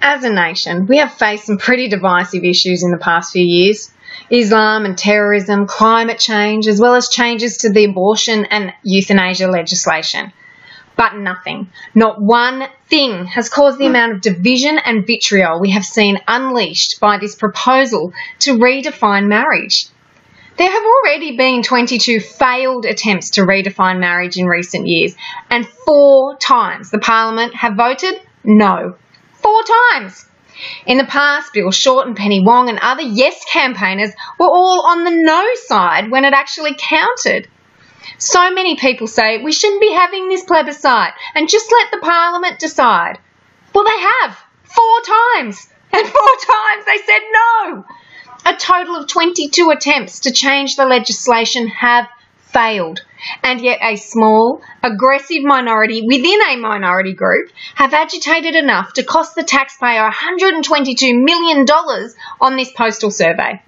As a nation, we have faced some pretty divisive issues in the past few years. Islam and terrorism, climate change, as well as changes to the abortion and euthanasia legislation. But nothing, not one thing, has caused the amount of division and vitriol we have seen unleashed by this proposal to redefine marriage. There have already been 22 failed attempts to redefine marriage in recent years, and 4 times the Parliament have voted no. 4 times! In the past, Bill Shorten, Penny Wong and other yes campaigners were all on the no side when it actually counted. So many people say we shouldn't be having this plebiscite and just let the Parliament decide. Well, they have 4 times, and 4 times they said no. A total of 22 attempts to change the legislation have failed, and yet a small, aggressive minority within a minority group have agitated enough to cost the taxpayer $122 million on this postal survey.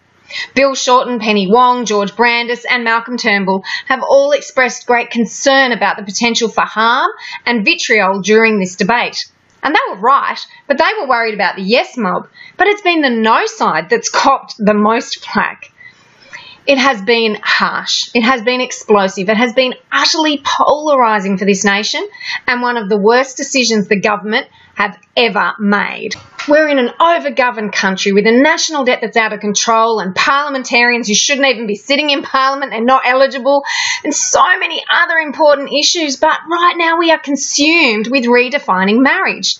Bill Shorten, Penny Wong, George Brandis and Malcolm Turnbull have all expressed great concern about the potential for harm and vitriol during this debate. And they were right, but they were worried about the yes mob. But it's been the no side that's copped the most flack. It has been harsh, it has been explosive, it has been utterly polarising for this nation and one of the worst decisions the government have ever made. We're in an over-governed country with a national debt that's out of control and parliamentarians who shouldn't even be sitting in Parliament, they're not eligible, and so many other important issues, but right now we are consumed with redefining marriage.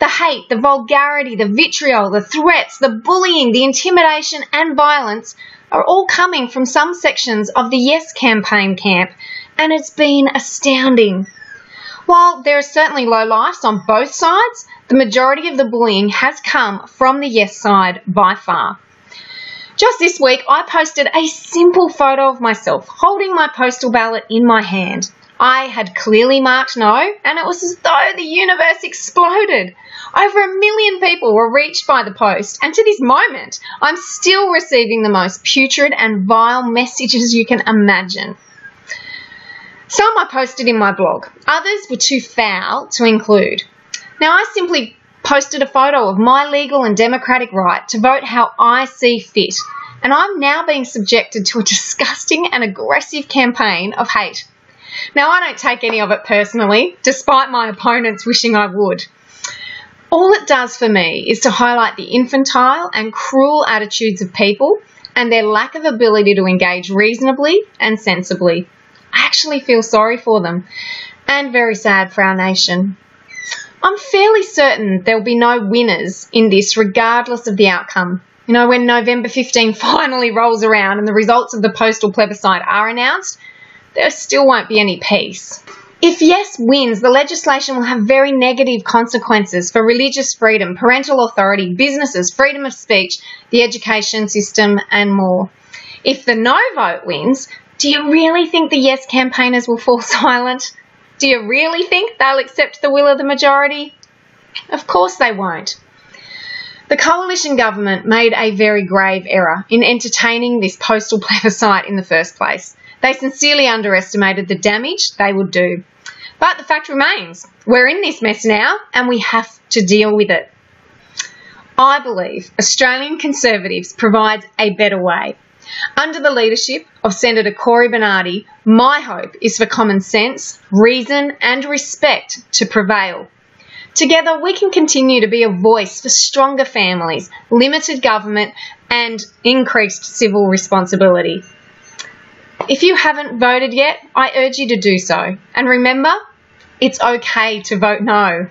The hate, the vulgarity, the vitriol, the threats, the bullying, the intimidation and violence are all coming from some sections of the Yes campaign camp, and it's been astounding. While there are certainly lowlifes on both sides, the majority of the bullying has come from the Yes side by far. Just this week, I posted a simple photo of myself holding my postal ballot in my hand. I had clearly marked no, and it was as though the universe exploded. Over 1 million people were reached by the post, and to this moment, I'm still receiving the most putrid and vile messages you can imagine. Some I posted in my blog, others were too foul to include. Now, I simply posted a photo of my legal and democratic right to vote how I see fit, and I'm now being subjected to a disgusting and aggressive campaign of hate. Now, I don't take any of it personally, despite my opponents wishing I would. All it does for me is to highlight the infantile and cruel attitudes of people and their lack of ability to engage reasonably and sensibly. I actually feel sorry for them and very sad for our nation. I'm fairly certain there will be no winners in this regardless of the outcome. You know, when November 15 finally rolls around and the results of the postal plebiscite are announced, there still won't be any peace. If yes wins, the legislation will have very negative consequences for religious freedom, parental authority, businesses, freedom of speech, the education system and more. If the no vote wins, do you really think the yes campaigners will fall silent? Do you really think they'll accept the will of the majority? Of course they won't. The coalition government made a very grave error in entertaining this postal plebiscite in the first place. They sincerely underestimated the damage they would do. But the fact remains, we're in this mess now and we have to deal with it. I believe Australian Conservatives provides a better way. Under the leadership of Senator Cory Bernardi, my hope is for common sense, reason and respect to prevail. Together we can continue to be a voice for stronger families, limited government and increased civil responsibility. If you haven't voted yet, I urge you to do so. And remember, it's okay to vote no.